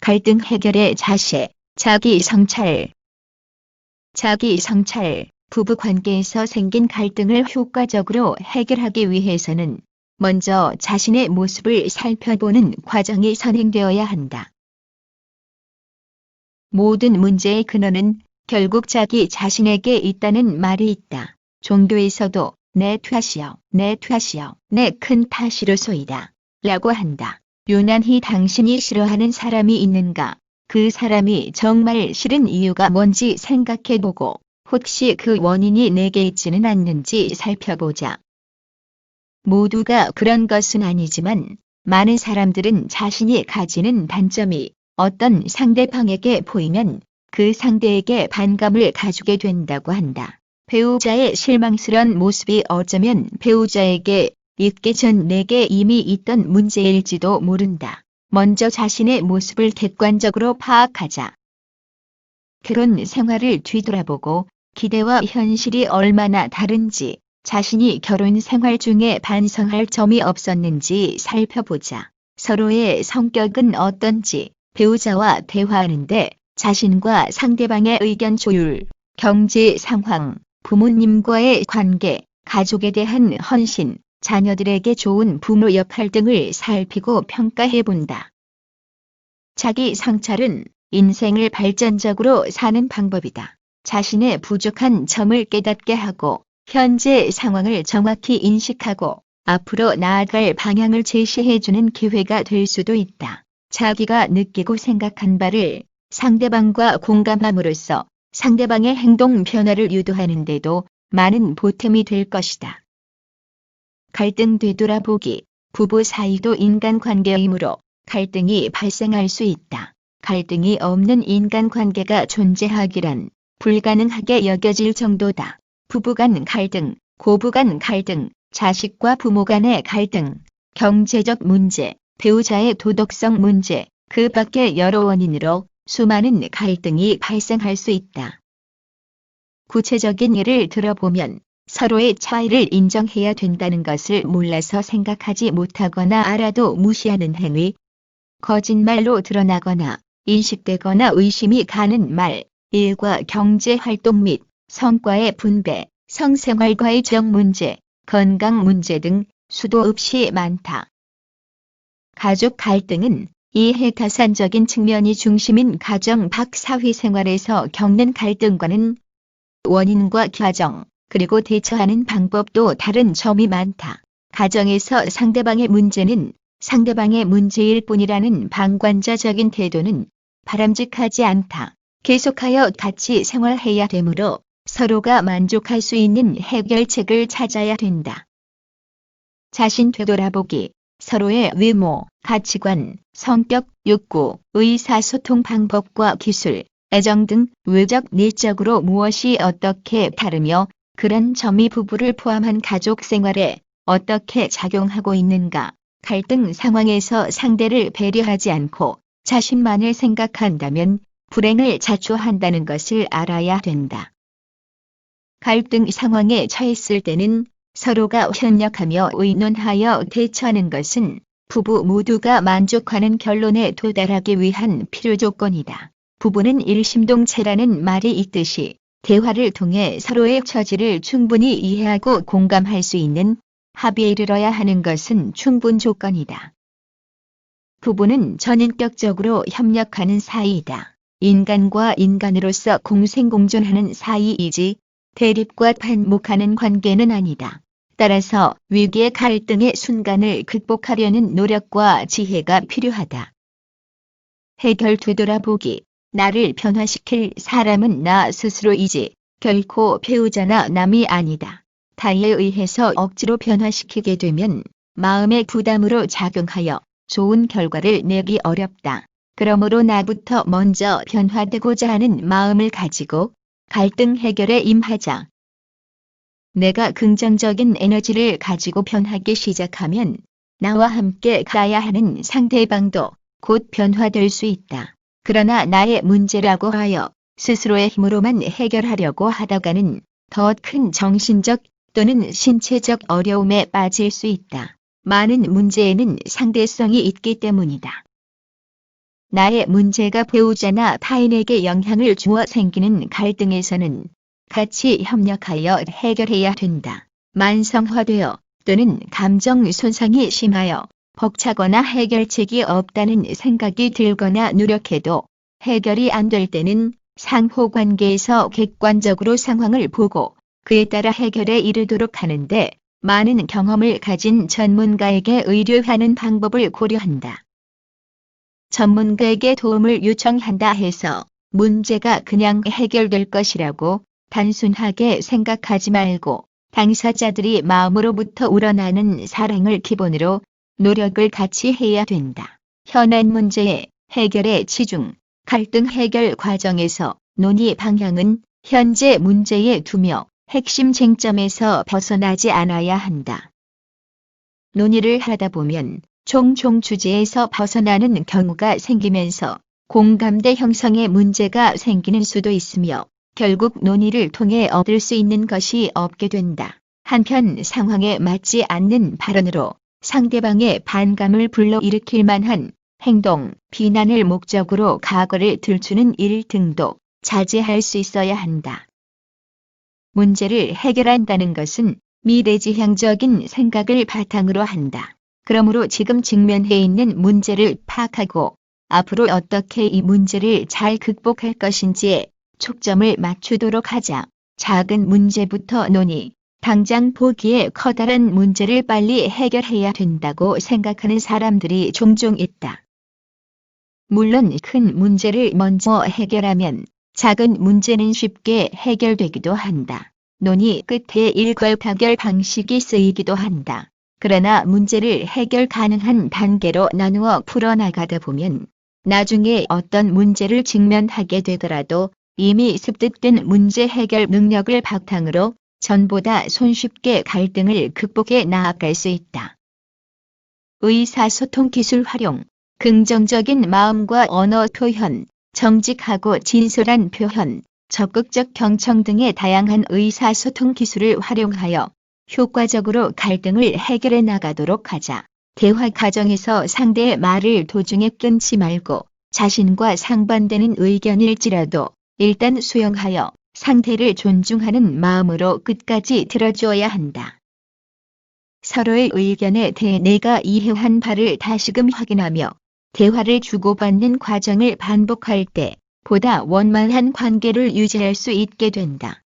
갈등 해결의 자세, 자기 성찰. 자기 성찰, 부부 관계에서 생긴 갈등을 효과적으로 해결하기 위해서는 먼저 자신의 모습을 살펴보는 과정이 선행되어야 한다. 모든 문제의 근원은 결국 자기 자신에게 있다는 말이 있다. 종교에서도 내 탓이여, 내 탓이여, 내 큰 탓이로소이다 라고 한다. 유난히 당신이 싫어하는 사람이 있는가? 그 사람이 정말 싫은 이유가 뭔지 생각해보고 혹시 그 원인이 내게 있지는 않는지 살펴보자. 모두가 그런 것은 아니지만 많은 사람들은 자신이 가지는 단점이 어떤 상대방에게 보이면 그 상대에게 반감을 가지게 된다고 한다. 배우자의 실망스런 모습이 어쩌면 배우자에게 있기 전 내게 이미 있던 문제일지도 모른다. 먼저 자신의 모습을 객관적으로 파악하자. 결혼 생활을 뒤돌아보고 기대와 현실이 얼마나 다른지, 자신이 결혼 생활 중에 반성할 점이 없었는지 살펴보자. 서로의 성격은 어떤지, 배우자와 대화하는데 자신과 상대방의 의견 조율, 경제 상황, 부모님과의 관계, 가족에 대한 헌신, 자녀들에게 좋은 부모 역할 등을 살피고 평가해본다. 자기 성찰은 인생을 발전적으로 사는 방법이다. 자신의 부족한 점을 깨닫게 하고 현재 상황을 정확히 인식하고 앞으로 나아갈 방향을 제시해주는 기회가 될 수도 있다. 자기가 느끼고 생각한 바를 상대방과 공감함으로써 상대방의 행동 변화를 유도하는 데도 많은 보탬이 될 것이다. 갈등 되돌아보기. 부부 사이도 인간관계이므로 갈등이 발생할 수 있다. 갈등이 없는 인간관계가 존재하기란 불가능하게 여겨질 정도다. 부부간 갈등, 고부간 갈등, 자식과 부모 간의 갈등, 경제적 문제, 배우자의 도덕성 문제, 그 밖의 여러 원인으로 수많은 갈등이 발생할 수 있다. 구체적인 예를 들어보면 서로의 차이를 인정해야 된다는 것을 몰라서 생각하지 못하거나 알아도 무시하는 행위, 거짓말로 드러나거나 인식되거나 의심이 가는 말, 일과 경제 활동 및 성과의 분배, 성생활과의 정 문제, 건강 문제 등 수도 없이 많다. 가족 갈등은 이해타산적인 측면이 중심인 가정 밖 사회생활에서 겪는 갈등과는 원인과 과정, 그리고 대처하는 방법도 다른 점이 많다. 가정에서 상대방의 문제는 상대방의 문제일 뿐이라는 방관자적인 태도는 바람직하지 않다. 계속하여 같이 생활해야 되므로 서로가 만족할 수 있는 해결책을 찾아야 된다. 자신 되돌아보기. 서로의 외모, 가치관, 성격, 욕구, 의사소통 방법과 기술, 애정 등 외적 내적으로 무엇이 어떻게 다르며 그런 점이 부부를 포함한 가족 생활에 어떻게 작용하고 있는가. 갈등 상황에서 상대를 배려하지 않고 자신만을 생각한다면 불행을 자초한다는 것을 알아야 된다. 갈등 상황에 처했을 때는 서로가 협력하며 의논하여 대처하는 것은 부부 모두가 만족하는 결론에 도달하기 위한 필요 조건이다. 부부는 일심동체라는 말이 있듯이 대화를 통해 서로의 처지를 충분히 이해하고 공감할 수 있는 합의에 이르러야 하는 것은 충분 조건이다. 부부는 전인격적으로 협력하는 사이이다. 인간과 인간으로서 공생공존하는 사이이지 대립과 반목하는 관계는 아니다. 따라서 위기의 갈등의 순간을 극복하려는 노력과 지혜가 필요하다. 해결 되돌아보기. 나를 변화시킬 사람은 나 스스로이지 결코 배우자나 남이 아니다. 타에 의해서 억지로 변화시키게 되면 마음의 부담으로 작용하여 좋은 결과를 내기 어렵다. 그러므로 나부터 먼저 변화되고자 하는 마음을 가지고 갈등 해결에 임하자. 내가 긍정적인 에너지를 가지고 변하기 시작하면 나와 함께 가야 하는 상대방도 곧 변화될 수 있다. 그러나 나의 문제라고 하여 스스로의 힘으로만 해결하려고 하다가는 더 큰 정신적 또는 신체적 어려움에 빠질 수 있다. 많은 문제에는 상대성이 있기 때문이다. 나의 문제가 배우자나 타인에게 영향을 주어 생기는 갈등에서는 같이 협력하여 해결해야 된다. 만성화되어 또는 감정 손상이 심하여 벅차거나 해결책이 없다는 생각이 들거나 노력해도 해결이 안 될 때는 상호관계에서 객관적으로 상황을 보고 그에 따라 해결에 이르도록 하는데 많은 경험을 가진 전문가에게 의뢰하는 방법을 고려한다. 전문가에게 도움을 요청한다 해서 문제가 그냥 해결될 것이라고 단순하게 생각하지 말고 당사자들이 마음으로부터 우러나는 사랑을 기본으로 노력을 같이 해야 된다. 현안 문제의 해결에 치중, 갈등 해결 과정에서 논의 방향은 현재 문제에 두며 핵심 쟁점에서 벗어나지 않아야 한다. 논의를 하다 보면 종종 주제에서 벗어나는 경우가 생기면서 공감대 형성에 문제가 생기는 수도 있으며 결국 논의를 통해 얻을 수 있는 것이 없게 된다. 한편 상황에 맞지 않는 발언으로 상대방의 반감을 불러일으킬 만한 행동, 비난을 목적으로 각오를 들추는 일 등도 자제할 수 있어야 한다. 문제를 해결한다는 것은 미래지향적인 생각을 바탕으로 한다. 그러므로 지금 직면해 있는 문제를 파악하고 앞으로 어떻게 이 문제를 잘 극복할 것인지에 초점을 맞추도록 하자. 작은 문제부터 논의, 당장 보기에 커다란 문제를 빨리 해결해야 된다고 생각하는 사람들이 종종 있다. 물론 큰 문제를 먼저 해결하면 작은 문제는 쉽게 해결되기도 한다. 논의 끝에 일괄타결 방식이 쓰이기도 한다. 그러나 문제를 해결 가능한 단계로 나누어 풀어나가다 보면 나중에 어떤 문제를 직면하게 되더라도 이미 습득된 문제 해결 능력을 바탕으로 전보다 손쉽게 갈등을 극복해 나아갈 수 있다. 의사소통 기술 활용, 긍정적인 마음과 언어 표현, 정직하고 진솔한 표현, 적극적 경청 등의 다양한 의사소통 기술을 활용하여 효과적으로 갈등을 해결해 나가도록 하자. 대화 과정에서 상대의 말을 도중에 끊지 말고 자신과 상반되는 의견일지라도 일단 수용하여 상대를 존중하는 마음으로 끝까지 들어주어야 한다. 서로의 의견에 대해 내가 이해한 바를 다시금 확인하며 대화를 주고받는 과정을 반복할 때 보다 원만한 관계를 유지할 수 있게 된다.